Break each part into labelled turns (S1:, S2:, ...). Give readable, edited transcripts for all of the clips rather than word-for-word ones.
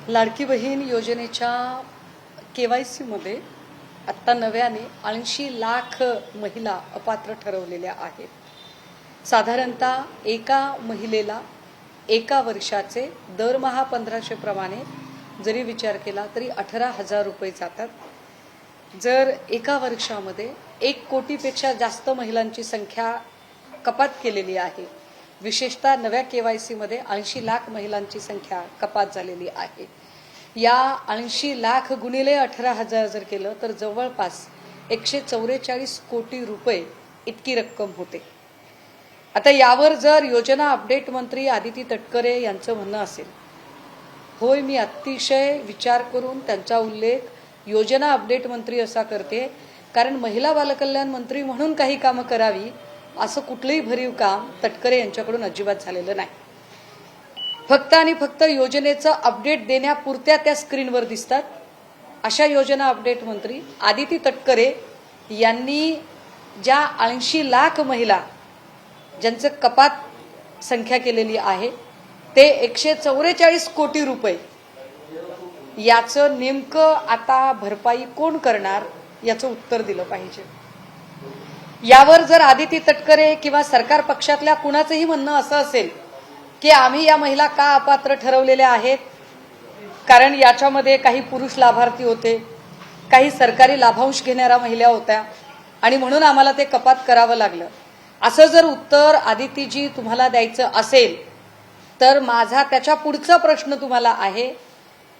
S1: लाडकी बहीण योजनेच्या KYC मध्ये आत्ता नव्याने 80 लाख महिला अपात्र ठरवलेल्या आहेत। साधारणतः एका महिलेला एका वर्षाचे दरमहा 1500 प्रमाणे जरी विचार केला तरी 18,000 रुपये जातात। जर एका वर्षामध्ये 1 कोटीपेक्षा जास्त महिलांची संख्या कपात केलेली आहे। विशेषतः नव्या KYC मध्ये 80 लाख महिलांची संख्या कपात झालेली आहे। या 80 लाख गुणिले 18,000 जर केलं तर जवळपास 144 कोटी रुपये इतकी रक्कम होते। आता यावर जर योजना अपडेट मंत्री आदिती तटकरे यांचं म्हणणं असेल, होय मी अतिशय विचार करून त्यांचा उल्लेख योजना अपडेट मंत्री असा करते कारण महिला बालकल्याण मंत्री म्हणून काही कामं करावी असं कुठलंही भरीव काम तटकरे यांच्याकडून अजिबात झालेलं नाही। फक्त आणि फक्त योजनेचं अपडेट देण्यापुरत्या त्या स्क्रीनवर दिसतात। अशा योजना अपडेट मंत्री आदिती तटकरे यांनी ज्या 80 लाख महिला ज्यांचं कपात संख्या केलेली आहे ते 144 कोटी रुपये याचं नेमकं आता भरपाई कोण करणार याचं उत्तर दिलं पाहिजे। यावर जर आदिती तटकरे किंवा सरकार पक्षातल्या कुणाचंही म्हणणं असं असेल की आम्ही या महिला का अपात्र ठरवलेल्या आहेत कारण याच्यामध्ये काही पुरुष लाभार्थी होते, काही सरकारी लाभांश घेणाऱ्या महिला होत्या आणि म्हणून आम्हाला ते कपात करावं लागलं, असं जर उत्तर आदितीजी तुम्हाला द्यायचं असेल तर माझा त्याच्या पुढचा प्रश्न तुम्हाला आहे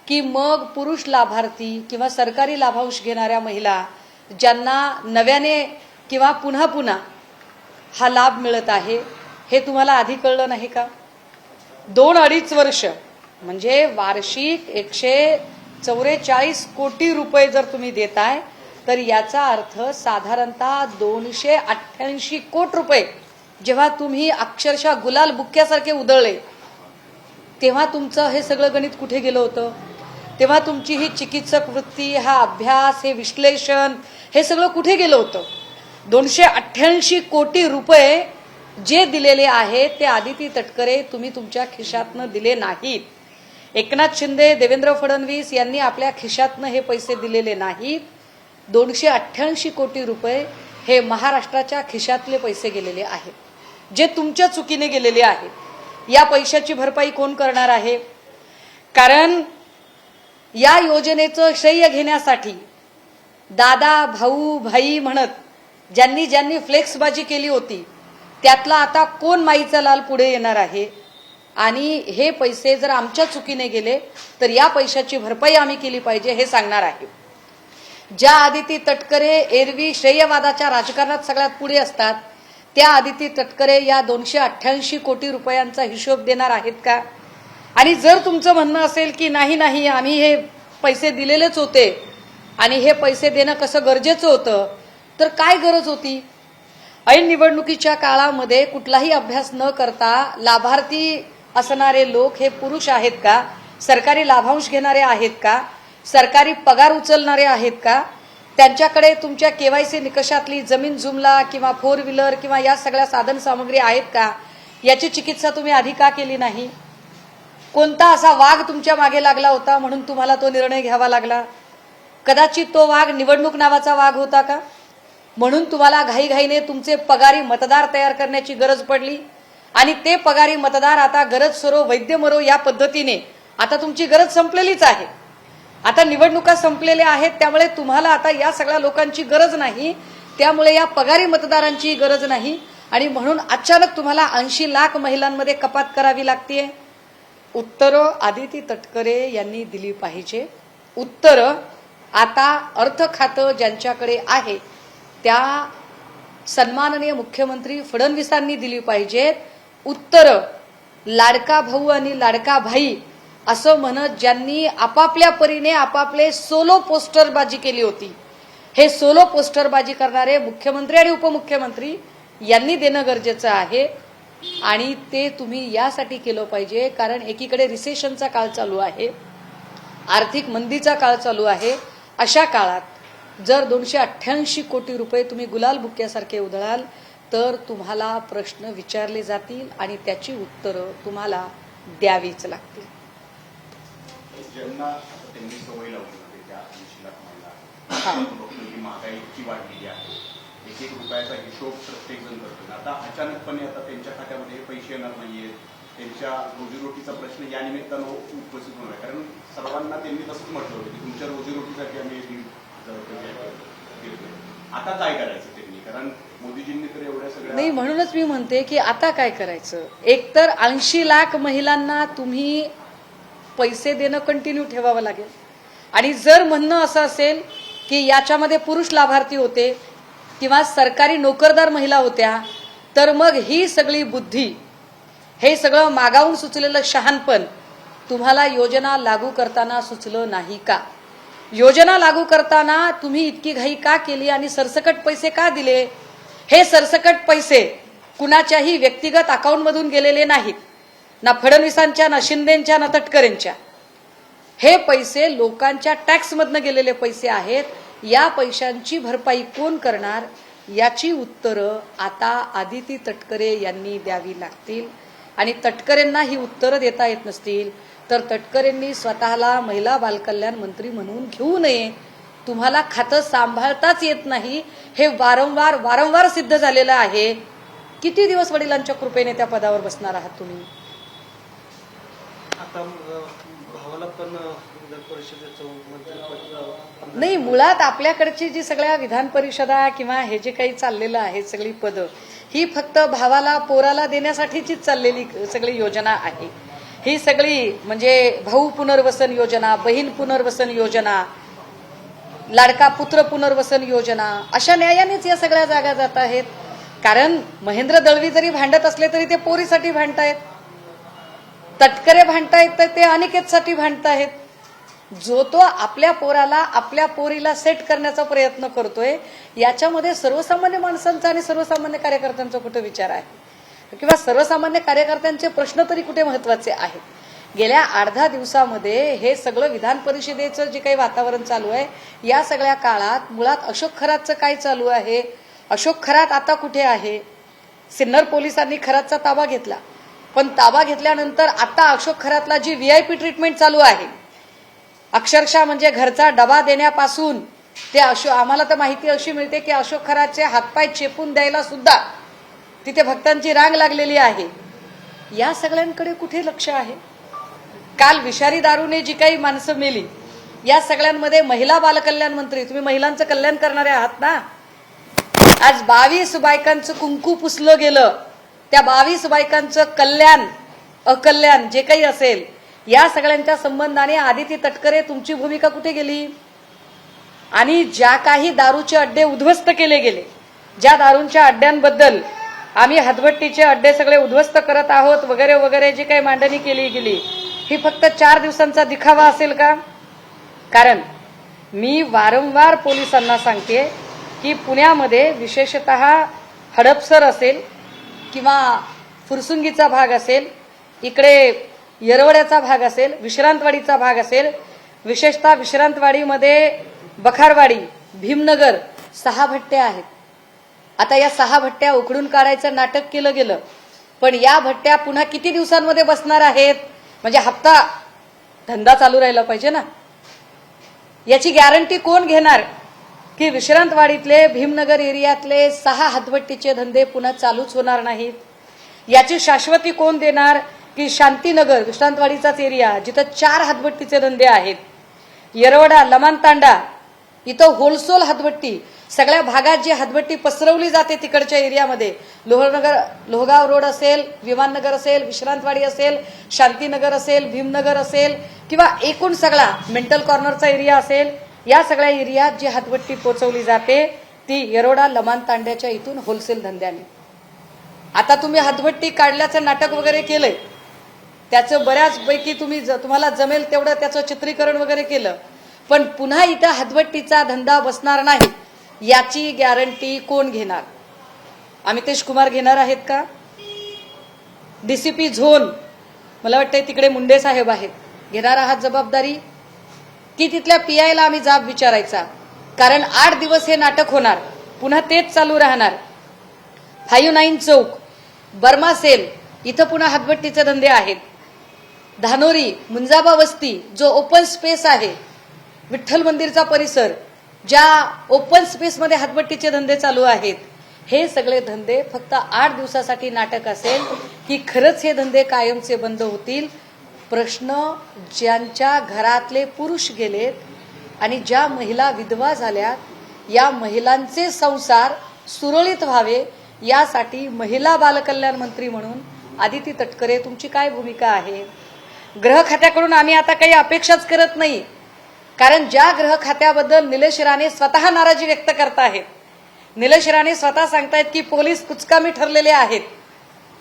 S1: की मग पुरुष लाभार्थी किंवा सरकारी लाभांश घेणाऱ्या महिला ज्यांना नव्याने किंवा पुन्हा पुन्हा हा लाभ मिळत आहे हे तुम्हाला आधी कळलं नाही का? 2-2.5 वर्ष म्हणजे वार्षिक 144 कोटी रुपये जर तुम्ही देताय तर याचा अर्थ साधारणतः 288 कोटी रुपये जेव्हा तुम्ही अक्षरशः गुलाल बुक्क्यासारखे उधळले तेव्हा तुमचं हे सगळं गणित कुठे गेलं होतं? तेव्हा तुमची ही चिकित्सक वृत्ती, हा अभ्यास, हे विश्लेषण हे सगळं कुठे गेलं होतं? 288 कोटी रुपये जे दिलेले आहेत ते आदिती तटकरे तुम्ही तुमच्या खिशातनं दिले नाहीत। एकनाथ शिंदे, देवेंद्र फडणवीस यांनी आपल्या खिशातनं हे पैसे दिलेले नाहीत। 288 कोटी रुपये हे महाराष्ट्राच्या खिशातले पैसे गेलेले आहेत जे तुमच्या चुकीने गेलेले आहेत। या पैशाची भरपाई कोण करणार आहे? कारण या योजनेचं श्रेय घेण्यासाठी दादा, भाऊ, भाई म्हणत ज्यांनी ज्यांनी फ्लेक्सबाजी केली होती त्यातला आता कोण माईचा लाल पुढे येणार आहे आणि हे पैसे जर आमच्या चुकीने गेले तर या पैशाची भरपाई आम्ही केली पाहिजे हे सांगणार आहे। ज्या आदिती तटकरे एरवी श्रेयवादाच्या राजकारणात सगळ्यात पुढे असतात त्या आदिती तटकरे या 288 कोटी रुपयांचा हिशोब देणार आहेत का? आणि जर तुमचं म्हणणं असेल की नाही नाही आम्ही हे पैसे दिलेलेच होते आणि हे पैसे देणं कसं गरजेचं होतं तर काय गरज होती? ऐन निवडणुकीच्या काळामध्ये कुठलाही अभ्यास न करता लाभार्थी असणारे लोक हे पुरुष आहेत का? सरकारी लाभांश घेणारे आहेत का? सरकारी पगार उचलणारे आहेत का? त्यांच्याकडे तुमच्या KYC निकषातली जमीन जुमला किंवा 4 व्हीलर किंवा या सगळ्या साधन सामग्री आहेत का? याची चिकित्सा तुम्ही आधी का केली नाही? कोणता असा वाघ तुमच्या मागे लागला होता म्हणून तुम्हाला तो निर्णय घ्यावा लागला? कदाचित तो वाघ निवडणूक नावाचा वाघ होता का? म्हणून तुम्हाला घाईघाईने तुमचे पगारी मतदार तयार करण्याची गरज पडली आणि ते पगारी मतदार आता गरज सरो वैद्य मरो या पद्धतीने आता तुमची गरज संपलेलीच आहे। आता निवडणुका संपलेल्या आहेत त्यामुळे तुम्हाला आता या सगळ्या लोकांची गरज नाही, त्यामुळे या पगारी मतदारांची गरज नाही आणि म्हणून अचानक तुम्हाला 80 लाख महिलांमध्ये कपात करावी लागते। उत्तरं आदिती तटकरे यांनी दिली पाहिजे। उत्तरं आता अर्थ खातं ज्यांच्याकडे आहे त्या सन्माननीय मुख्यमंत्री फडणवीसांनी दिली पाहिजेत। उत्तरं लाडका भाऊ आणि लाडका भाई असं म्हणत ज्यांनी आपापल्या परीने आपापले सोलो पोस्टरबाजी केली होती हे सोलो पोस्टरबाजी करणारे मुख्यमंत्री आणि उपमुख्यमंत्री यांनी देणं गरजेचं आहे आणि ते तुम्ही यासाठी केलं पाहिजे कारण एकीकडे रिसेशनचा काळ चालू आहे, आर्थिक मंदीचा काळ चालू आहे। अशा काळात जर 288 कोटी रुपये तुम्ही गुलाल बुक्क्यासारखे उधळाल तर तुम्हाला प्रश्न विचारले जातील आणि त्याची उत्तरं तुम्हाला द्यावीच लागतील।
S2: ज्यांना त्यांनी सवय लावली होती त्या 80 लाख महिला बघतो की महागाईची वाढलेली आहे, एक एक रुपयाचा हिशोब प्रत्येक जण करतो. आता अचानकपणे आता त्यांच्या खात्यामध्ये पैसे येणार नाहीयेत, त्यांच्या रोजीरोटीचा प्रश्न या निमित्तानं उपस्थित होणार, कारण सर्वांना त्यांनी तसंच म्हटलं होतं की तुमच्या रोजीरोटीसाठी आम्ही आता काय करायचं त्यांनी, कारण मोदीजींनी तर एवढ्या सगळ्या
S1: नाही. म्हणूनच मी म्हणते की आता काय करायचं. एकतर 80 लाख महिलांना तुम्ही पैसे देणं कंटिन्यू ठेवावं लागेल, आणि जर म्हणणं असं असेल की याच्यामध्ये पुरुष लाभार्थी होते किंवा सरकारी नोकरदार महिला होत्या, तर मग ही सगळी बुद्धी, हे सगळं मागावून सुचलेलं शहाणपण तुम्हाला योजना लागू करताना सुचलं नाही का? योजना लागू करताना तुम्ही इतकी घाई का केली आणि सरसकट पैसे का दिले? हे सरसकट पैसे कुणाच्याही व्यक्तिगत अकाउंटमधून गेलेले नाहीत, ना फडणवीसांच्या, ना शिंदेच्या, ना तटकरेंच्या. हे पैसे लोकांच्या टॅक्समधनं गेलेले पैसे आहेत. या पैशांची भरपाई कोण करणार याची उत्तरं आता आदिती तटकरे यांनी द्यावी लागतील. आणि तटकरेंना ही उत्तरं देता येत नसतील तर तटकरेंनी स्वतःला महिला बालकल्याण मंत्री म्हणून घेऊ नये. तुम्हाला खातं सांभाळताच येत नाही, हे वारंवार सिद्ध झालेलं आहे. किती दिवस वडिलांच्या कृपेने त्या पदावर बसणार आहात तुम्ही?
S3: आता भावाला पण परिषदेचं मंत्रिपद
S1: नाही. मुळात आपल्याकडची जी सगळ्या विधान परिषदा किंवा हे जे काही चाललेलं आहे सगळी पदं, ही फक्त भावाला पोराला देण्यासाठीचीच चाललेली सगळी योजना आहे. ही सगळी म्हणजे भाऊ पुनर्वसन योजना, बहीण पुनर्वसन योजना, लाडका पुत्र पुनर्वसन योजना, अशा न्यायानेच या सगळ्या जागा जात आहेत. कारण महेंद्र दळवी जरी भांडत असले तरी ते पोरीसाठी भांडतायत, तटकरे भांडतायत तर ते अनिकेतसाठी भांडतायत. जो तो आपल्या पोराला, आपल्या पोरीला सेट करण्याचा प्रयत्न करतोय, याच्यामध्ये सर्वसामान्य माणसांचा आणि सर्वसामान्य कार्यकर्त्यांचा कुठे विचार आहे, किंवा सर्वसामान्य कार्यकर्त्यांचे प्रश्न तरी कुठे महत्वाचे आहेत? गेल्या 8-10 दिवसामध्ये हे सगळं विधान परिषदेचं जे काही वातावरण चालू आहे, या सगळ्या काळात मुळात अशोक खरातचं काय चालू आहे? अशोक खरात आता कुठे आहे? सिन्नर पोलिसांनी खरातचा ताबा घेतला, पण ताबा घेतल्यानंतर आता अशोक खरातला जी VIP ट्रीटमेंट चालू आहे, अक्षरशः म्हणजे घरचा डबा देण्यापासून ते आम्हाला तर माहिती अशी मिळते की अशोक खरातचे हातपाय चेपून द्यायला सुद्धा तिथे भक्तांची रांग लागलेली आहे. या सगळ्यांकडे कुठे लक्ष आहे? काल विषारी दारूने जी काही माणसं मेली, या सगळ्यांमध्ये महिला बालकल्याण मंत्री, तुम्ही महिलांचं कल्याण करणारे आहात ना? आज 22 बायकांचं कुंकू पुसलं गेलं. त्या 22 बायकांचं कल्याण अकल्याण जे काही असेल, या सगळ्यांच्या संबंधाने आदिती तटकरे तुमची भूमिका कुठे गेली? आणि ज्या काही दारूचे अड्डे उद्ध्वस्त केले गेले, ज्या दारूंच्या अड्ड्यांबद्दल आम्ही हातभट्टीचे अड्डे सगळे उद्ध्वस्त करत आहोत वगैरे वगैरे जी काही मांडणी केली गेली, ही फक्त 4 दिवसांचा दिखावा असेल का? कारण मी वारंवार पोलिसांना सांगते की पुण्यामध्ये विशेषतः हडपसर असेल किंवा फुरसुंगीचा भाग असेल, इकडे येरवड्याचा भाग असेल, विश्रांतवाडीचा भाग असेल, विशेषतः विश्रांतवाडीमध्ये बखारवाडी, भीमनगर 6 भट्ट्या आहेत. आता या 6 भट्ट्या उखडून काढायचं नाटक केलं गेलं, पण या भट्ट्या पुन्हा किती दिवसांमध्ये बसणार आहेत? म्हणजे हप्ता धंदा चालू राहिला पाहिजे ना. याची गॅरंटी कोण घेणार की विश्रांतवाडीतले, भीमनगर एरियातले 6 हातभट्टीचे धंदे पुन्हा चालूच होणार नाहीत? याची शाश्वती कोण देणार की शांतीनगर, विश्रांतवाडीचाच एरिया, जिथं 4 हातभट्टीचे धंदे आहेत, येरवडा, लमानतांडा, इथं होलसेल हातभट्टी, सगळ्या भागात जी हातभट्टी पसरवली जाते तिकडच्या एरियामध्ये, लोहगाव रोड असेल, विमाननगर असेल, विश्रांतवाडी असेल, शांतीनगर असेल, भीमनगर असेल, किंवा एकूण सगळा मेंटल कॉर्नरचा एरिया असेल, या सगळ्या एरियात जी हातभट्टी पोचवली जाते ती येरवडा, लमानतांड्याच्या इथून होलसेल धंद्याने. आता तुम्ही हातभट्टी काढल्याचं नाटक वगैरे केलंय, त्याचं बऱ्याचपैकी तुम्हाला जमेल तेवढं त्याचं चित्रीकरण वगैरे केलं, पण पुन्हा इथं हातभट्टीचा धंदा बसणार नाही याची गॅरंटी कोण घेणार? अमितेश कुमार घेणार आहेत का? DCP झोन, मला वाटतंय तिकडे मुंडे साहेब आहेत, घेणार आहात जबाबदारी? की तिथल्या PIला आम्ही जाब विचारायचा? कारण 8 दिवस हे नाटक होणार, पुन्हा तेच चालू राहणार. 5-9 चौक, बर्मा सेल, इथं पुन्हा हातभट्टीचे धंदे आहेत. धानोरी मुंजाबा वस्ती जो ओपन स्पेस आहे, विठ्ठल मंदिरचा परिसर, ज्या ओपन स्पेसमध्ये हातभट्टीचे धंदे चालू आहेत, हे सगळे धंदे फक्त 8 दिवसासाठी नाटक असेल की खरंच हे धंदे कायमचे बंद होतील? प्रश्न ज्यांच्या घरातले पुरुष गेलेत आणि ज्या महिला विधवा झाल्यात, या महिलांचे संसार सुरळीत व्हावे यासाठी महिला बालकल्याण मंत्री म्हणून आदिती तटकरे तुमची काय भूमिका आहे? गृह खात्याकडून आम्ही आता काही अपेक्षाच करत नाही, कारण ज्या गृह खात्याबद्दल निलेश राणे स्वतः नाराजी व्यक्त करतायत, निलेश राणे स्वतः सांगतायत की पोलीस कुचकामी ठरलेले आहेत,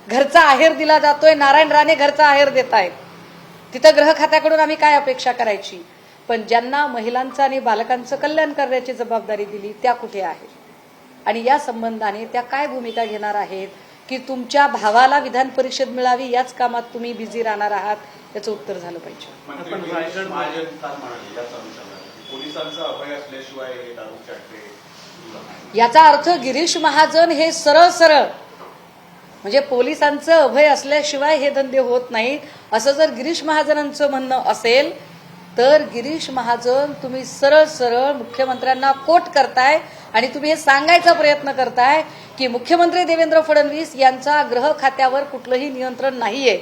S1: घरचा आहेर दिला जातोय, नारायण राणे घरचा आहेर देत आहेत, तिथं गृह खात्याकडून आम्ही काय अपेक्षा करायची? पण ज्यांना महिलांचं आणि बालकांचं कल्याण करण्याची जबाबदारी दिली त्या कुठे आहेत? आणि या संबंधाने त्या काय भूमिका घेणार आहेत की तुमच्या भावाला विधान परिषद मिळावी याच कामात तुम्ही बिझी राहणार आहात? याचं उत्तर झालं पाहिजे.
S2: पोलिसांचा अभय असल्याशिवाय हे दारू चाटते
S1: याचा अर्थ गिरीश महाजन हे सरळ सरळ म्हणजे पोलिसांचं अभय असल्याशिवाय हे धंदे होत नाहीत असं जर गिरीश महाजनांचं म्हणणं असेल तर गिरीश महाजन तुम्ही सरळ सरळ मुख्यमंत्र्यांना कोट करताय आणि तुम्ही हे सांगायचा प्रयत्न करताय की मुख्यमंत्री देवेंद्र फडणवीस यांचा गृह खात्यावर कुठलंही नियंत्रण नाहीये.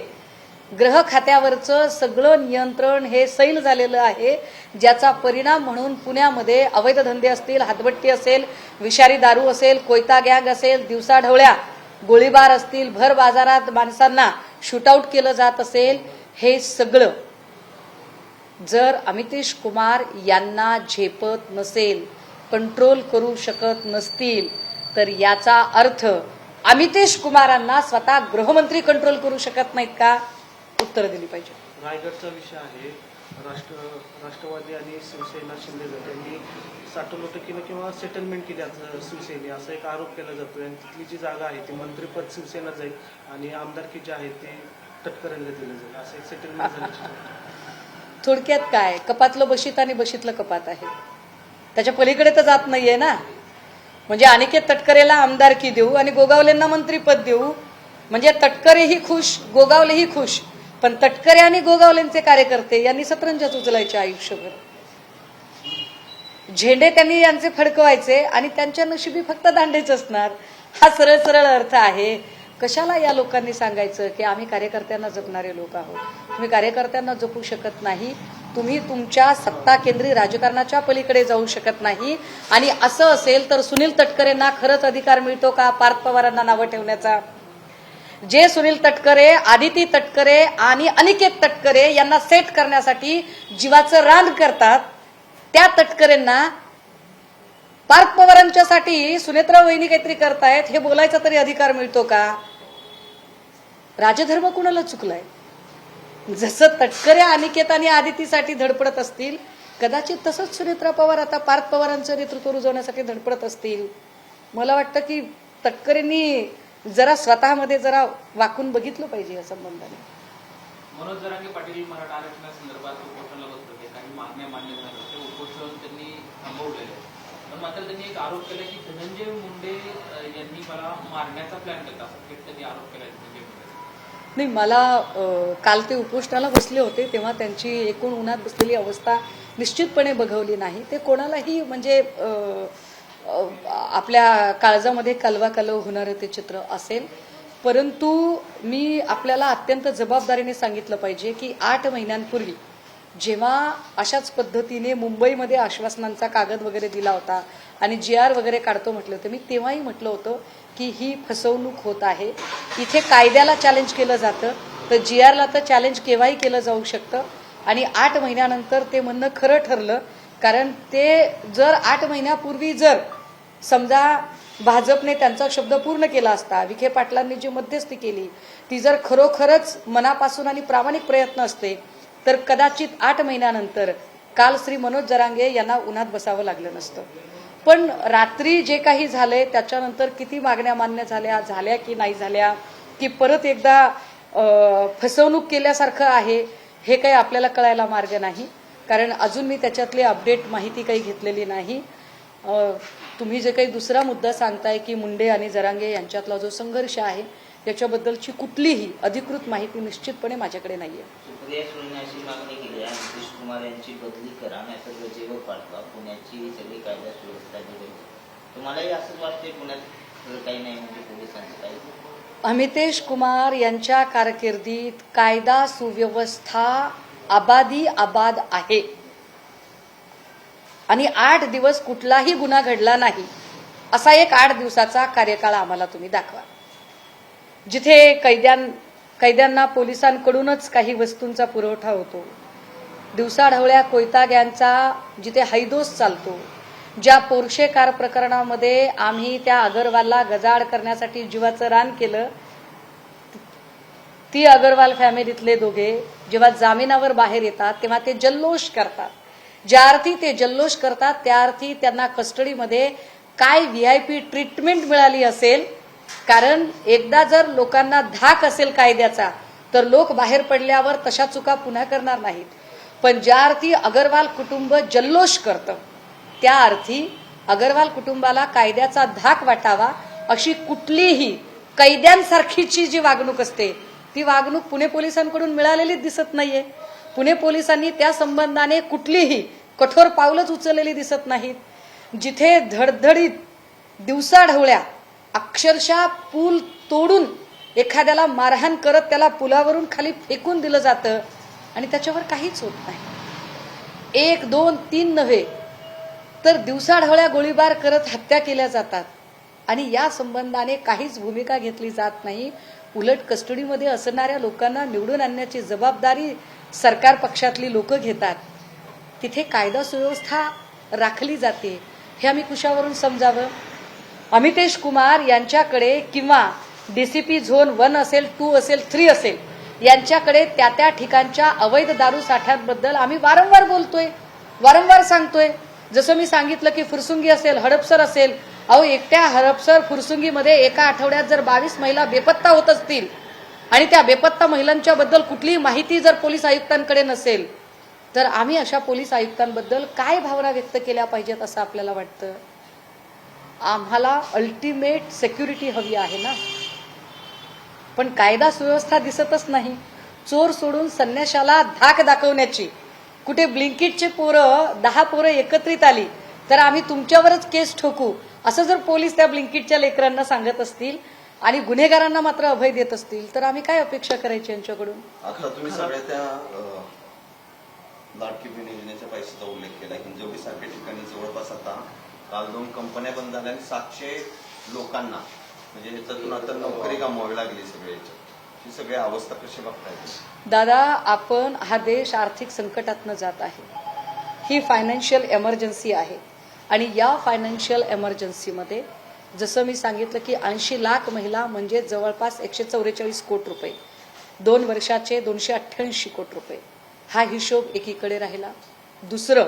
S1: गृह खात्यावरचं सगळं नियंत्रण हे सैल झालेलं आहे, ज्याचा परिणाम म्हणून पुण्यामध्ये अवैध धंदे असतील, हातभट्टी असेल, विषारी दारू असेल, कोयता गँग असेल, दिवसाढवळ्या गोळीबार असतील, भर बाजारात माणसांना शूटआउट केलं जात असेल, हे सगळं जर अमितेश कुमार यांना झेपत नसेल, कंट्रोल करू शकत नसतील तर याचा अर्थ अमितेश कुमारांना स्वतः गृहमंत्री कंट्रोल करू शकत नाहीत का? उत्तर दिली पाहिजे.
S3: रायगडचा विषय आहे. राष्ट्रवादी आणि शिवसेना शिंदे गट यांनी 60% किंवा सेटलमेंट केली शिवसेने असा एक आरोप केला जातो आणि तिथली जी जागा आहे ती मंत्रिपद शिवसेना जाईल आणि आमदारकी जी आहे ती तटकरेंना दिली जाईल असं एक सेटलमेंट झालं.
S1: थोडक्यात काय, कपातलं बशीत आणि बशीतलं कपात आहे, त्याच्या पलीकडे तर जात नाहीये ना. म्हणजे अनिकेत तटकरेला आमदारकी देऊ आणि गोगावलेंना मंत्रिपद देऊ म्हणजे तटकरेही खुश, गोगावलेही खुश. पण तटकरे आणि गोगावलेंचे कार्यकर्ते यांनी सतरंजाच उचलायचे आयुष्यभर, झेंडे त्यांनी यांचे फडकवायचे आणि त्यांच्या नशिबी फक्त दांडेच असणार. हा सरळ सरळ अर्थ आहे. कशाला या लोकांनी सांगायचं की आम्ही कार्यकर्त्यांना जपणारे लोक आहोत? तुम्ही कार्यकर्त्यांना जपू शकत नाही, तुम्ही तुमच्या सत्ता केंद्री राजकारणाच्या पलीकडे जाऊ शकत नाही. आणि असं असेल तर सुनील तटकरेंना खरंच अधिकार मिळतो का पार्थ पवारांना नावं ठेवण्याचा? जे सुनील तटकरे, आदिती तटकरे आणि अनिकेत तटकरे यांना सेट करण्यासाठी जीवाचं रान करतात, त्या तटकरेंना पार्थ पवारांच्यासाठी सुनेत्रा वहिनी काहीतरी करतायत हे बोलायचा तरी अधिकार मिळतो का? राजधर्म कुणाला चुकलाय? जसं तटकरे अनिकेत आणि आदितीसाठी धडपडत असतील, कदाचित तसंच सुनेत्रा पवार आता पार्थ पवारांचं नेतृत्व रुजवण्यासाठी धडपडत असतील. मला वाटतं की तटकरेंनी जरा स्वतःमध्ये जरा वाकून बघितलं पाहिजे या संबंधाने.
S4: मनोज जरांगे पाटील मराठा आरक्षणासंदर्भात उपोषणाला बसले होते, काही मागण्या मान्य झाल्या, ते उपोषण त्यांनी थांबवलेले आहे. पण मात्र त्यांनी एक आरोप केला की धनंजय मुंडे यांनी मला मारण्याचा प्लॅन केला, असं थेट त्यांनी आरोप केला धनंजय मुंडे.
S1: नाही, मला काल ते उपोषणाला बसले होते तेव्हा त्यांची एकूण उन्हात बसलेली अवस्था निश्चितपणे बघवली नाही. ते कोणालाही म्हणजे आपल्या काळजामध्ये कालवाकालव होणारं ते चित्र असेल. परंतु मी आपल्याला अत्यंत जबाबदारीने सांगितलं पाहिजे की 8 महिन्यांपूर्वी जेव्हा अशाच पद्धतीने मुंबईमध्ये आश्वासनांचा कागद वगैरे दिला होता आणि GR वगैरे काढतो म्हटलं होतं, मी तेव्हाही म्हटलं होतं की ही फसवणूक होत आहे. इथे कायद्याला चॅलेंज केलं जातं तर GRला तर चॅलेंज केव्हाही केलं जाऊ शकतं. आणि 8 महिन्यानंतर ते म्हणणं खरं ठरलं, कारण ते जर 8 महिन्यापूर्वी जर समजा भाजपने त्यांचा शब्द पूर्ण केला असता, विखे पाटलांनी जी मध्यस्थी केली ती जर खरोखरच मनापासून आणि प्रामाणिक प्रयत्न असते तर कदाचित 8 महिन्यानंतर काल श्री मनोज जरांगे यांना उन्हात बसावं लागलं नसतं. पण रात्री जे काही झालंय त्याच्यानंतर किती मागण्या मान्य झाल्या की नाही झाल्या, की परत एकदा फसवणूक केल्यासारखं आहे, हे काही आपल्याला कळायला मार्ग नाही. कारण अजून मी त्याच्यातली अपडेट माहिती काही घेतलेली नाही. तुम्ही जे काही दुसरा मुद्दा सांगताय की मुंडे आणि जरांगे यांच्यातला जो संघर्ष आहे त्याच्याबद्दलची कुठलीही अधिकृत माहिती निश्चितपणे माझ्याकडे नाहीये.
S5: प्रक्रिया सोडण्याची मागणी केली आहे. नितीश कुमार यांची बदली करा, नाहीतर रजेवर पाठवा. पुण्याची सगळी कायदा सुव्यवस्था बिघडली. तुम्हालाही असंच वाटते पुण्यात काही नाही म्हणजे पोलिसांचं काही?
S1: अमितेश कुमार यांच्या कारकिर्दीत कायदा सुव्यवस्था आबाद आहे आणि 8 दिवस कुठलाही गुन्हा घडला नाही असा एक 8 दिवसाचा कार्यकाळ आम्हाला तुम्ही दाखवा. जिथे कैद्यांना पोलिसांकडूनच काही वस्तूंचा पुरवठा होतो, दिवसाढवळ्या कोयता गँगचा जिथे हैदोस चालतो, ज्या पोर्शे कार प्रकरणामध्ये आम्ही त्या अगरवालला गजाआड करण्यासाठी जीवाचं रान केलं, ती अगरवाल फॅमिलीतले दोघे जेव्हा जामिनावर बाहेर येतात तेव्हा ते जल्लोष करतात. ज्या अर्थी ते जल्लोष करतात त्या अर्थी त्यांना कस्टडीमध्ये काय VIP ट्रीटमेंट मिळाली असेल. कारण एकदा जर लोकांना धाक असेल कायद्याचा तर लोक बाहेर पडल्यावर तशा चुका पुन्हा करणार नाहीत. पण ज्या अर्थी अगरवाल कुटुंब जल्लोष करतं त्या अर्थी अगरवाल कुटुंबाला कायद्याचा धाक वाटावा अशी कुठलीही कैद्यांसारखीची जी वागणूक असते ती वागणूक पुणे पोलिसांकडून मिळालेलीच दिसत नाहीये. पुणे पोलिसांनी त्या संबंधाने कुठलीही कठोर पावलंच उचललेली दिसत नाहीत. जिथे धडधडीत दिवसाढवळ्या अक्षरशः पूल तोडून एखाद्याला मारहाण करत त्याला पुलावरून खाली फेकून दिलं जातं आणि त्याच्यावर काहीच होत नाही. 1, 2, 3 नव्हे तर दिवसाढवळ्या गोळीबार करत हत्या केल्या जातात आणि या संबंधाने काहीच भूमिका घेतली जात नाही. उलट कस्टडीमध्ये असणाऱ्या लोकांना निवडून आणण्याची जबाबदारी सरकार पक्षातली लोक घेतात. तिथे कायदा सुव्यवस्था राखली जाते हे आम्ही कुशावरून समजावं. अमितेश कुमार यांच्याकडे किंवा DCP झोन 1 असेल, 2 असेल, 3 असेल यांच्याकडे त्या ठिकाणच्या अवैध दारू साठ्यांबद्दल आम्ही वारंवार बोलतोय, वारंवार सांगतोय. जसं मी सांगितलं की फुरसुंगी असेल, हडपसर असेल, अहो एकट्या हडपसर फुरसुंगीमध्ये एका आठवड्यात जर 22 महिला बेपत्ता होत असतील आणि त्या बेपत्ता महिलांच्या बद्दल कुठलीही माहिती जर पोलीस आयुक्तांकडे नसेल तर आम्ही अशा पोलीस आयुक्तांबद्दल काय भावना व्यक्त केल्या पाहिजेत असं आपल्याला वाटतं? आम्हाला अल्टिमेट सिक्युरिटी हवी आहे ना, पण कायदा सुव्यवस्था दिसतच नाही. चोर सोडून संन्याशाला धाक दाखवण्याची, कुठे ब्लिंकिटचे पोरं 10 पोरं एकत्रित आली तर आम्ही तुमच्यावरच केस ठोकू असं जर पोलीस त्या ब्लिंकिटच्या लेकरांना सांगत असतील आणि गुन्हेगारांना मात्र अभय देत असतील तर आम्ही काय अपेक्षा करायची यांच्याकडून?
S6: आता तुम्ही सगळ्या त्या लाडकी बहीण योजनेच्या पैशाचा उल्लेख केला. हिंजवडी सारख्या ठिकाणी जवळपास आता काल 2 कंपन्या बंद झाल्या आणि 700 लोकांना म्हणजे ह्याच्यातून आता नोकरी गमवावी लागली. ही सगळी अवस्था कशी बघताय?
S1: दादा, आपण हा देश आर्थिक संकटातनं जात आहे. ही फायनान्शियल एमर्जन्सी आहे आणि या फायनान्शियल एमर्जन्सीमध्ये जसं मी सांगितलं की 80 लाख महिला म्हणजे जवळपास 144 कोटी रुपये, 2 वर्षाचे 288 कोटी रुपये, हा हिशोब एकीकडे राहिला. दुसरं,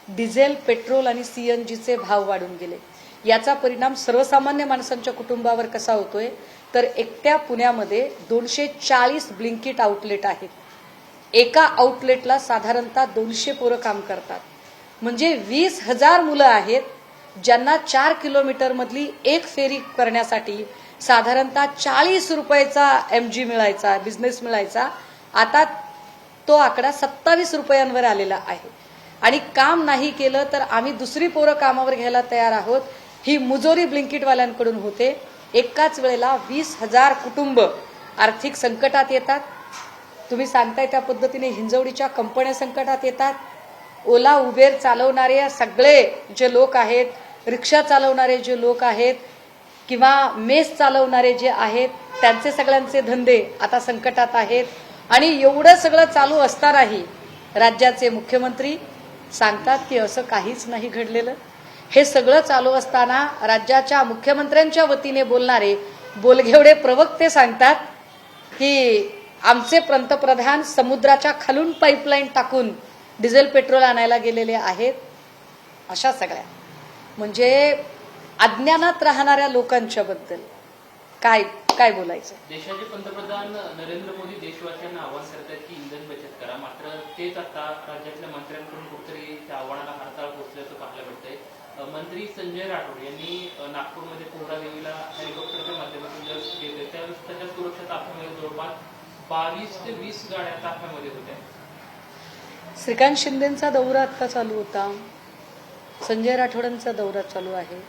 S1: डिझेल, पेट्रोल आणि CNGचे भाव वाढून गेले. याचा परिणाम सर्वसामान्य माणसांच्या कुटुंबावर कसा होतोय तर एकट्या पुण्यामध्ये 240 ब्लिंकिट आउटलेट आहेत. एका आउटलेटला साधारणतः 200 पोरं काम करतात. म्हणजे 20,000 मुलं आहेत ज्यांना 4 किलोमीटर मधली एक फेरी करण्यासाठी साधारणतः 40 रुपयाचा MG मिळायचा, बिझनेस मिळायचा. आता तो आकडा 27 रुपयांवर आलेला आहे. आणि काम नाही केलं तर आम्ही दुसरी पोरं कामावर घ्यायला तयार आहोत, ही मुजोरी ब्लिंकिटवाल्यांकडून होते. एकाच वेळेला 20,000 कुटुंब आर्थिक संकटात येतात. तुम्ही सांगताय त्या पद्धतीने हिंजवडीच्या कंपन्या संकटात येतात. ओला उबेर चालवणारे सगळे जे लोक आहेत, रिक्षा चालवणारे जे लोक आहेत किंवा मेस चालवणारे जे आहेत त्यांचे सगळ्यांचे धंदे आता संकटात आहेत. आणि एवढं सगळं चालू असतानाही राज्याचे मुख्यमंत्री सांगतात की असं काहीच नाही घडलेलं. हे सगळं चालू असताना राज्याच्या मुख्यमंत्र्यांच्या वतीने बोलणारे बोलघेवडे प्रवक्ते सांगतात की आमचे पंतप्रधान समुद्राच्या खालून पाईपलाईन टाकून डिझेल पेट्रोल आणायला गेलेले आहेत. अशा सगळ्या म्हणजे अज्ञानात राहणाऱ्या लोकांच्या बद्दल काय बोलायचं?
S4: देशाचे पंतप्रधान नरेंद्र मोदी देशवासियांना आवाहन करतात की इंधन बचत करा, मात्र तेच आता राज्यातल्या मंत्र्यांकडून कुठेतरी त्या आव्हानाला हरताळ पोहोचल्याचं पाहायला मिळतंय. मंत्री संजय राठोड यांनी नागपूरमध्ये पोहरा देवीला हेलिकॉप्टरच्या माध्यमातून घेतले, त्यावेळेस त्याच्या सुरक्षा ताफ्यामध्ये जवळपास 22 ते 20 गाड्या ताफ्यामध्ये होत्या.
S1: श्रीकांत शिंदेचा दौरा आत्ता चालू होता, संजय राठोडांचा दौरा चालू आहे.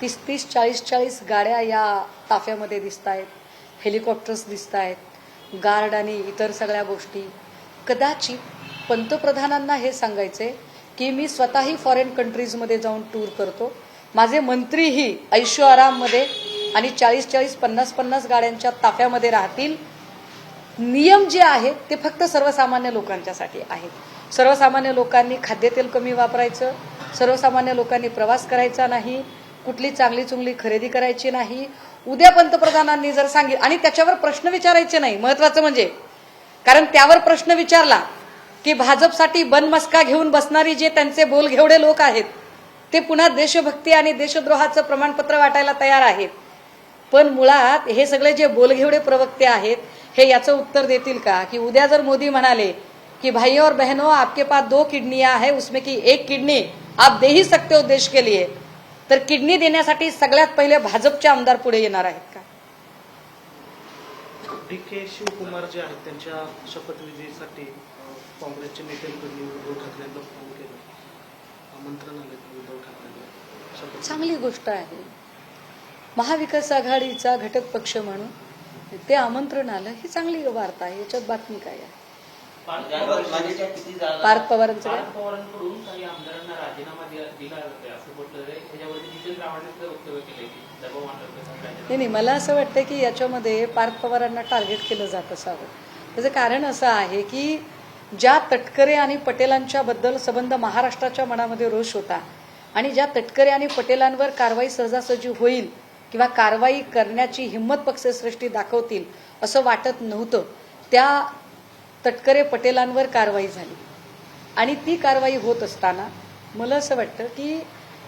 S1: 30-30, 40-40 गाड्या या ताफ्यामध्ये दिसत आहेत, हेलिकॉप्टर्स दिसत आहेत, गार्ड आणि इतर सगळ्या गोष्टी. कदाचित पंतप्रधानांना हे सांगायचे की मी स्वतःही फॉरेन कंट्रीजमध्ये जाऊन टूर करतो, माझे मंत्रीही ऐशो आराममध्ये आणि 40-40, 50-50 गाड्यांच्या ताफ्यामध्ये राहतील. नियम जे आहेत ते फक्त सर्वसामान्य लोकांच्यासाठी आहेत. सर्वसामान्य लोकांनी खाद्यतेल कमी वापरायचं, सर्वसामान्य लोकांनी प्रवास करायचा नाही, कुठली चांगली चुंगली खरेदी करायची नाही. उद्या पंतप्रधानांनी जर सांगितलं आणि त्याच्यावर प्रश्न विचारायचे नाही, महत्वाचं म्हणजे, कारण त्यावर प्रश्न विचारला की भाजपसाठी बनमस्का घेऊन बसणारी जे त्यांचे बोलघेवडे लोक आहेत ते पुन्हा देशभक्ती आणि देशद्रोहाचं प्रमाणपत्र वाटायला तयार आहेत. पण मुळात हे सगळे जे बोलघेवडे प्रवक्ते आहेत हे याचं उत्तर देतील का की उद्या जर मोदी म्हणाले कि भाई और बहनों आपके पास 2 किडनियां हैं, उसमें की 1 किडनी आप दे ही सकते हो देश के लिए, तर किडनी देण्यासाठी सगळ्यात पहिले भाजपचे आमदार पुढे येणार आहेत का?
S3: DK शिवकुमार जे आहेत त्यांच्या शपथविधीसाठी काँग्रेसचे नेत्यांकडून उद्धव ठाकरेंना फोन केला, आमंत्रण आले उद्धव ठाकरेंना शपथ.
S1: चांगली गोष्ट आहे. महाविकास आघाडीचा घटक पक्ष म्हणून ते आमंत्रण आलं ही चांगली वार्ता आहे. याच्यात बातमी काय आहे?
S5: रत्नागिरीच्या किती जागा
S1: पार्थ पवारांचं काय?
S4: पार्थ पवारांकडून काही आमदारांना राजीनामा दिला जातोय असं म्हटलं जाईल. त्याच्यावरती जितेंद्र आव्हाडांचं वक्तव्य केलंय की दबाव आणला.
S1: नाही, मला असं वाटतं की याच्यामध्ये पार्थ पवारांना टार्गेट केलं जात असावं. त्याचं कारण असं आहे की ज्या तटकरे आणि पटेलांच्या बद्दल संबंध महाराष्ट्राच्या मनामध्ये रोष होता आणि ज्या तटकरे आणि पटेलांवर कारवाई सहजासहजी होईल किंवा कारवाई करण्याची हिंमत पक्षश्रेष्ठी दाखवतील असं वाटत नव्हतं, त्या तटकरे पटेलांवर कारवाई झाली. आणि ती कारवाई होत असताना मला असं वाटतं की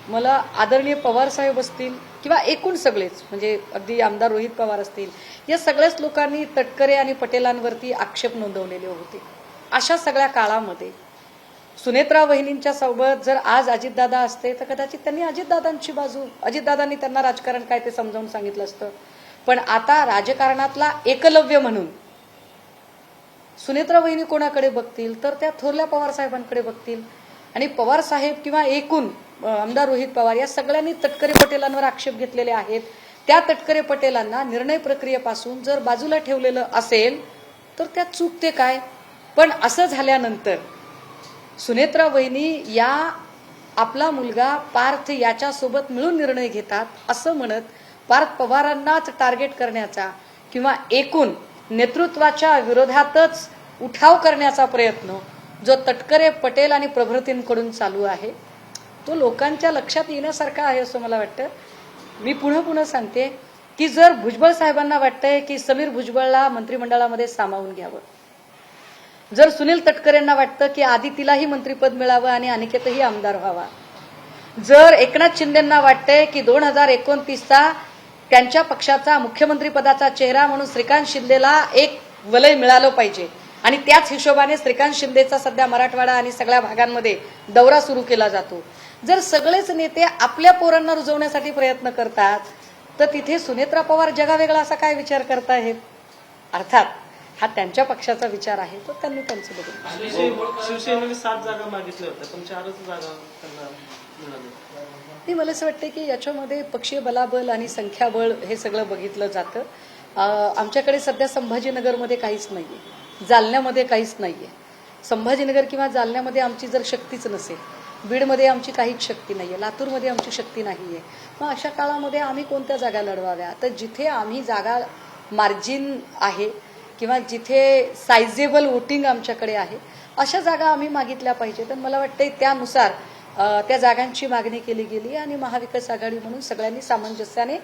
S1: मला आदरणीय पवार साहेब असतील किंवा एकूण सगळेच, म्हणजे अगदी आमदार रोहित पवार असतील, या सगळ्याच लोकांनी तटकरे आणि पटेलांवरती आक्षेप नोंदवलेले होते. अशा सगळ्या काळामध्ये सुनेत्रा वहिनींच्या सोबत जर आज अजितदादा असते तर कदाचित त्यांनी अजितदादांची बाजू, अजितदादांनी त्यांना राजकारण काय ते समजावून सांगितलं असतं. पण आता राजकारणातला एकलव्य म्हणून सुनेत्रा वहिनी कोणाकडे बघतील तर त्या थोरल्या पवार साहेबांकडे बघतील. आणि पवार साहेब किंवा एकूण आमदार रोहित पवार या सगळ्यांनी तटकरे पटेलांवर आक्षेप घेतलेले आहेत. त्या तटकरे पटेलांना निर्णय प्रक्रियेपासून जर बाजूला ठेवलेलं असेल तर त्यात चूक ते काय. पण असं झाल्यानंतर सुनेत्रा वहिनी या आपला मुलगा पार्थ याच्यासोबत मिळून निर्णय घेतात असं म्हणत पार्थ पवारांनाच टार्गेट करण्याचा किंवा एकूण नेतृत्वाच्या विरोधातच उठाव करण्याचा प्रयत्न जो तटकरे पटेल आणि प्रभृतींकडून चालू आहे तो लोकांच्या लक्षात येण्यासारखा आहे असं मला वाटतं. मी पुन्हा सांगते की जर भुजबळ साहेबांना वाटतंय की समीर भुजबळला मंत्रिमंडळामध्ये सामावून घ्यावं, जर सुनील तटकरेंना वाटतं की आदितीलाही मंत्रिपद मिळावं आणि अनिकेतही आमदार व्हावा, जर एकनाथ शिंदेंना वाटतंय की 2029चा त्यांच्या पक्षाचा मुख्यमंत्री पदाचा चेहरा म्हणून श्रीकांत शिंदेला एक वलय मिळालं पाहिजे आणि त्याच हिशोबाने श्रीकांत शिंदेचा सध्या मराठवाडा आणि सगळ्या भागांमध्ये दौरा सुरू केला जातो, जर सगळेच नेते आपल्या पोरांना रुजवण्यासाठी प्रयत्न करतात तर तिथे सुनेत्रा पवार जगावेगळा असा काय विचार करतायत. अर्थात हा त्यांच्या पक्षाचा विचार आहे तो त्यांनी त्यांचं बघून.
S3: शिवसेनेने 7 जागा मागितल्या होत्या पण 4च जागा त्यांना मिळाल्या.
S1: नाही, मला असं वाटतं की याच्यामध्ये पक्षीय बलाबल आणि संख्याबळ हे सगळं बघितलं जातं. आमच्याकडे सध्या संभाजीनगरमध्ये काहीच नाहीये, जालन्यामध्ये काहीच नाहीये. संभाजीनगर किंवा जालन्यामध्ये आमची जर शक्तीच नसेल, बीडमध्ये आमची काहीच शक्ती नाहीये, लातूरमध्ये आमची शक्ती नाहीये, मग अशा काळामध्ये आम्ही कोणत्या जागा लढवाव्या. तर जिथे आम्ही जागा मार्जिन आहे किंवा जिथे सायझेबल वोटिंग आमच्याकडे आहे अशा जागा आम्ही मागितल्या पाहिजे. तर मला वाटतं त्यानुसार त्या जागांची मागणी केली गेली आणि महाविकास आघाडी म्हणून सगळ्यांनी सामंजस्याने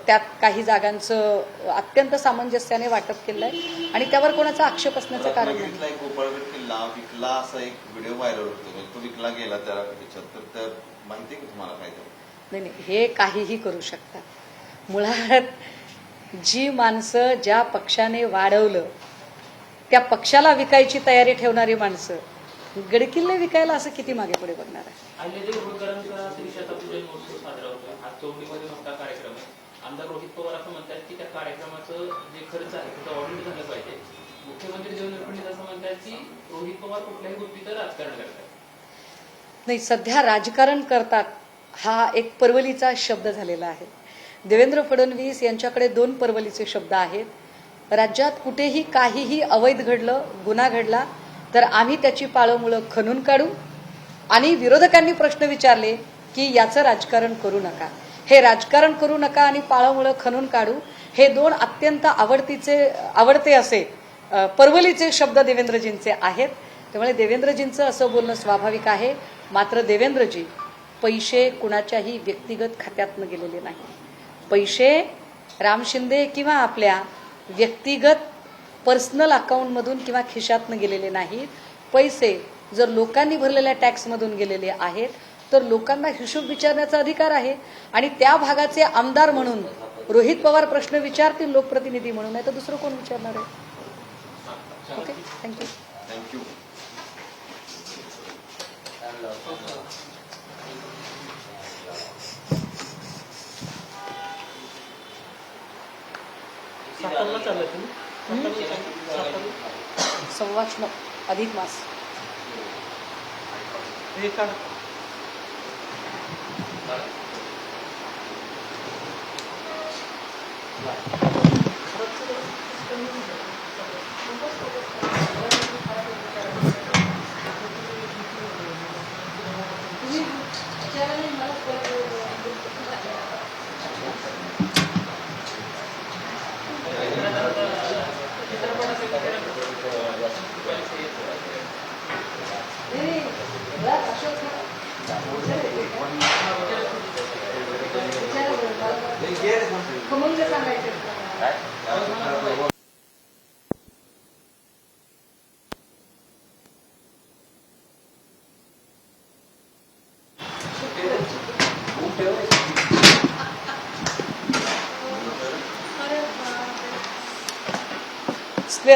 S1: त्यात काही जागांचं अत्यंत सामंजस्याने वाटप केलंय आणि त्यावर कोणाचा आक्षेप असण्याचं कारण नाही.
S6: रत्नागिरीतला एक गोपाळगड किल्ला विकला असा एक व्हिडिओ व्हायरल होतो, तो विकला गेला त्या ह्याच्यात, तर माहिती का तुम्हाला काय?
S1: नाही, हे काहीही करू शकतात. मुळात जी माणसं ज्या पक्षाने वाढवलं त्या पक्षाला विकायची तयारी ठेवणारी माणसं गडकिल्ले विकायला असं किती मागे पुढे बघणार आहे.
S4: अहिल्यादेवी होळकरांचा त्रिशताब्दी जन्मोत्सव साजरा होतोय. आज चौंडीमध्ये मोठा कार्यक्रम आहे. आमदार रोहित पवार असं म्हणतात की त्या कार्यक्रमाचं जे खर्च आहे त्याचं ऑडिट झालं पाहिजे. मुख्यमंत्री देवेंद्र फडणवीस असं म्हणतात की रोहित पवार कुठल्याही गोष्टीचं राजकारण करतात.
S1: नाही, सध्या राजकारण करतात हा एक परवलीचा शब्द झालेला आहे. देवेंद्र फडणवीस यांच्याकडे 2 परवलीचे शब्द आहेत. राज्यात कुठेही काहीही अवैध घडलं, गुन्हा घडला तर आम्ही त्याची पाळंमुळं खणून काढू, आणि विरोधकांनी प्रश्न विचारले की याचं राजकारण करू नका. हे राजकारण करू नका आणि पाळंमुळं खणून काढू हे 2 अत्यंत आवडते असे परवलीचे शब्द देवेंद्रजींचे आहेत. त्यामुळे देवेंद्रजींचं असं बोलणं स्वाभाविक आहे. मात्र देवेंद्रजी पैसे कुणाच्याही व्यक्तिगत खात्यातनं गेलेले नाही. पैसे राम शिंदे किंवा आपल्या व्यक्तिगत पर्सनल अकाउंटमधून किंवा खिशातनं गेलेले नाहीत. पैसे जर लोकांनी भरलेल्या टॅक्समधून गेलेले आहेत तर लोकांना हिशोब विचारण्याचा अधिकार आहे, आणि त्या भागाचे आमदार म्हणून रोहित पवार प्रश्न विचारतील लोकप्रतिनिधी म्हणून, नाही तर दुसरं कोण विचारणार आहे. Okay, thank you.
S6: थँक्यू.
S3: सातारला चाललं तुम्ही?
S1: संवाचन अधिक मास.
S3: हे का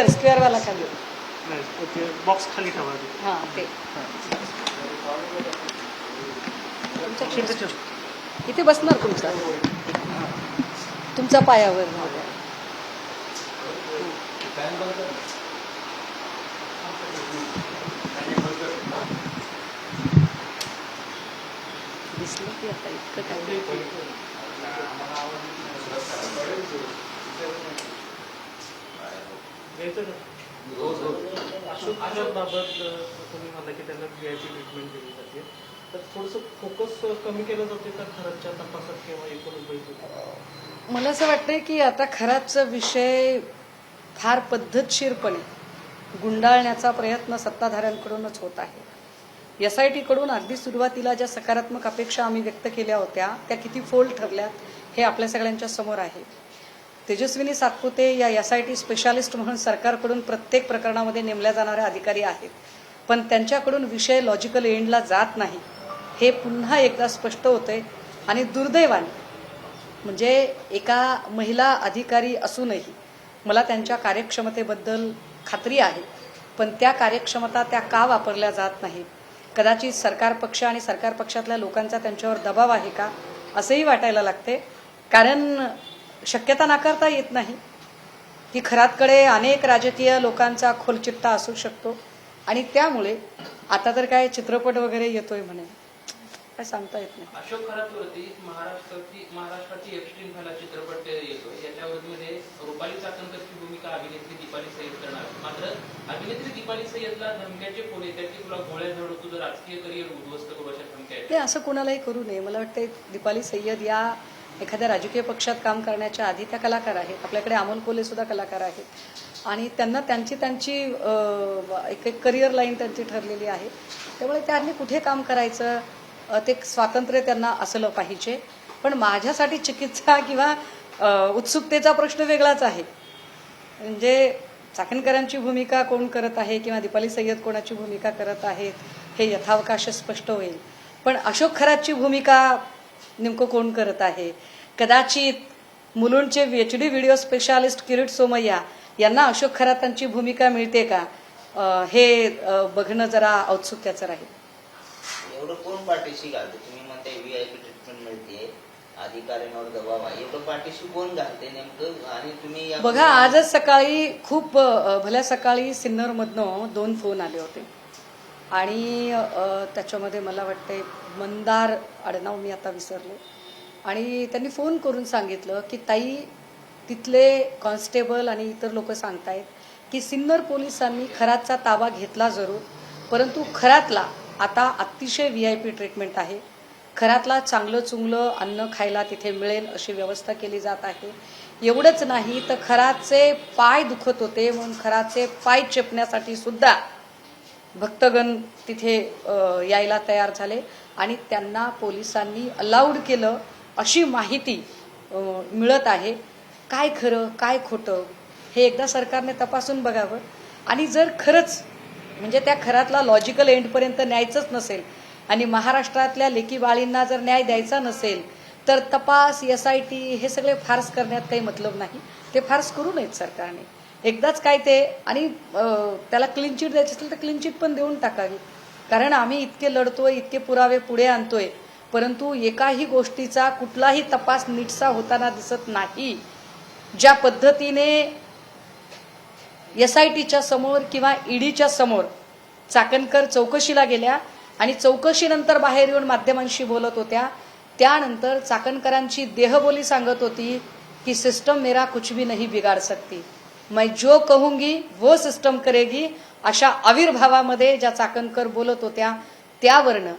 S1: स्क्वेअर वाला खाली.
S3: नाही, ओके, बॉक्स खाली ठेवा.
S1: हां, ते इथे बसणार तुमचा पायावर. दिसलं की आता इतकं काय.
S3: अशोक बाबत तुम्ही म्हणता की त्यांना VIP ट्रीटमेंट दिली जाते, तर थोडंसं फोकस कमी केलं जाते तर खरंच्या तपासात किंवा एकूणच बैठकीत?
S1: मला असं वाटतंय की आता खराचा विषय फार पद्धतशीरपणे गुंडाळण्याचा प्रयत्न सत्ताधाऱ्यांकडूनच होत आहे. SIT कडून अगदी सुरुवातीला ज्या सकारात्मक अपेक्षा आम्ही व्यक्त केल्या होत्या त्या किती फोल ठरल्यात हे आपल्या सगळ्यांच्या समोर आहे. तेजस्विनी सातपुते या SIT स्पेशालिस्ट म्हणून सरकारकडून प्रत्येक प्रकरणामध्ये नेमल्या जाणाऱ्या अधिकारी आहेत, पण त्यांच्याकडून विषय लॉजिकल एंडला जात नाही हे पुन्हा एकदा स्पष्ट होतंय. आणि दुर्दैवाने म्हणजे एका महिला अधिकारी असूनही मला त्यांच्या कार्यक्षमतेबद्दल खात्री आहे, पण त्या कार्यक्षमता त्या का वापरल्या जात नाहीत. कदाचित सरकार पक्ष आणि सरकार पक्षातल्या लोकांचा त्यांच्यावर दबाव आहे का असंही वाटायला लागते. कारण शक्यता नाकारता येत नाही की खरातकडे अनेक राजकीय लोकांचा खोलचिट्टा असू शकतो, आणि त्यामुळे आता तर काय चित्रपट वगैरे येतोय म्हणे, काय सांगता येत नाही.
S4: अशोक खरातवरती महाराष्ट्राची एप्स्टीन फाईल चित्रपट येतो. याच्यामध्ये रुपाली चाकणकरची भूमिका अभिनेत्री दीपाली सय्यद करणार. मात्र अभिनेत्री दीपाली सय्यदला धमक्याचे फोन येतात की तुला गोळ्या झाडू तुझं राजकीय करिअर उद्ध्वस्त करू अशा धमक्या आहेत.
S1: नाही, असं कोणालाही करू नये. मला वाटतं दीपाली सय्यद या एखाद्या राजकीय पक्षात काम करण्याच्या आधी त्या कलाकार आहेत. आपल्याकडे अमोल कोल्हे सुद्धा कलाकार आहेत, आणि त्यांना त्यांची एक करिअर लाईन त्यांची ठरलेली आहे. त्यामुळे त्यांनी कुठे काम करायचं ते स्वातंत्र्य त्यांना असलं पाहिजे. पण माझ्यासाठी चिकित्सा किंवा उत्सुकतेचा प्रश्न वेगळाच आहे. म्हणजे चाकणकरांची भूमिका कोण करत आहे किंवा दीपाली सय्यद कोणाची भूमिका करत आहेत हे यथावकाश स्पष्ट होईल, पण अशोक खरातची भूमिका नेमकं कोण करत आहे. कदाचित मुलुंडचे HD video specialist Kirit Somaiya यांना अशोक खरातांची भूमिका मिळते का हे बघणं जरा औत्सुक्याचं राहील.
S5: एवढं कोण पाठीशी घालतं? तुम्ही म्हणताय VIP ट्रीटमेंट मिळते, अधिकाऱ्यांवर दबाव आहे, एवढं पाठीशी कोण घालते नेमकं? आणि तुम्ही या-
S1: बघा, आजच सकाळी खूप भल्या सकाळी सिन्नरमधनं 2 फोन आले होते आणि त्याच्यामध्ये मला वाटते मंदार आडनाव मी आता विसरले, आणि त्यांनी फोन करून सांगितलं की ताई, तिथले कॉन्स्टेबल आणि इतर लोक सांगतायत की सिन्नर पोलिसांनी खरातचा ताबा घेतला जरूर, परंतु खरातला आता अतिशय VIP ट्रीटमेंट आहे. खरातला चांगलं चुंगलं अन्न खायला तिथे मिळेल अशी व्यवस्था केली जात आहे. एवढंच नाही तर खराचे पाय दुखत होते म्हणून खराचे पाय चेपण्यासाठी सुद्धा भक्तगण तिथे यायला तयार झाले आणि त्यांना पोलिसांनी अलाउड केलं अशी माहिती मिळत आहे. काय खरं काय खोटं हे एकदा सरकारने तपासून बघावं, आणि जर खरंच म्हणजे त्या खरातला लॉजिकल एंडपर्यंत न्यायचंच नसेल आणि महाराष्ट्रातल्या लेकी बाळींना जर न्याय द्यायचा नसेल तर तपास SIT हे सगळे फार्स करण्यात काही मतलब नाही. ते फार्स करू नयेत सरकारने. एकदाच काय ते, आणि त्याला क्लीन चिट द्यायची असेल तर क्लीन चिट पण देऊन टाकावी, कारण आम्ही इतके लढतोय, इतके पुरावे पुढे आणतोय, परंतु एकाही गोष्टीचा कुठलाही तपास नीटसा होताना दिसत नाही. ज्या पद्धतीने SITच्या समोर किंवा EDच्या समोर चाकणकर चौकशीला गेल्या आणि चौकशीनंतर बाहेर येऊन माध्यमांशी बोलत होत्या, त्यानंतर चाकणकरांची देहबोली सांगत होती की सिस्टम मेरा कुछ भी नहीं बिगाड़ सकती, मैं जो कहूंगी वो सिस्टम करेगी, अशा आविर्भावामध्ये ज्या चाकणकर बोलत होत्या त्यावरनं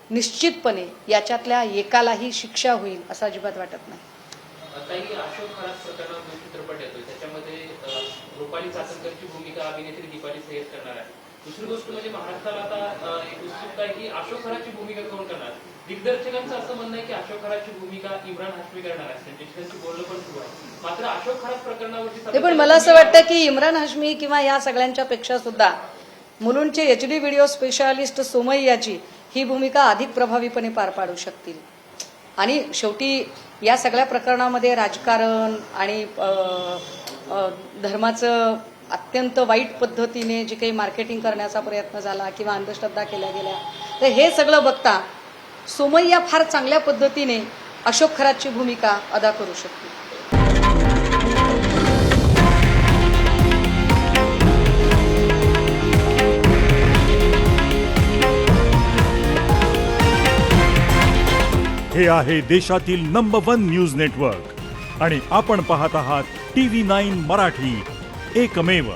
S1: निश्चितपणे याच्यातल्या एकालाही शिक्षा होईल असं अजिबात वाटत नाही.
S4: काही अशोक खरात प्रकरणावर जो चित्रपट येतोय त्याच्यामध्ये रुपाली चाकणकरची भूमिका अभिनेत्री दीपाली सय्यद करणार आहे. दुसरी गोष्ट म्हणजे महाराष्ट्राला आता एक उत्सुकता आहे की अशोक खरातची भूमिका कोण करणार. दिग्दर्शकांचं असं म्हणणं आहे की अशोक खरातची भूमिका इम्रान हाशमी करणार आहे, त्यांच्याशी बोलणं पण सुरू आहे. मात्र अशोक खरात प्रकरणावरती
S1: पण मला असं वाटतं की इम्रान हाशमी किंवा या सगळ्यांच्या पेक्षा सुद्धा मुलुंडचे HD व्हिडिओ स्पेशालिस्ट सोमय्याची ही भूमिका अधिक प्रभावीपणे पार पाडू शकतील. आणि शेवटी या सगळ्या प्रकरणामध्ये राजकारण आणि धर्माचं अत्यंत वाईट पद्धतीने जे काही मार्केटिंग करण्याचा प्रयत्न झाला किंवा अंधश्रद्धा केल्या गेल्या, तर हे सगळं बघता सोमय्या फार चांगल्या पद्धतीने अशोक खरातची भूमिका अदा करू शकते.
S7: हे आहे देशातील नंबर 1 न्यूज नेटवर्क आणि आपण पाहत आहात TV9 मराठी, एकमेव.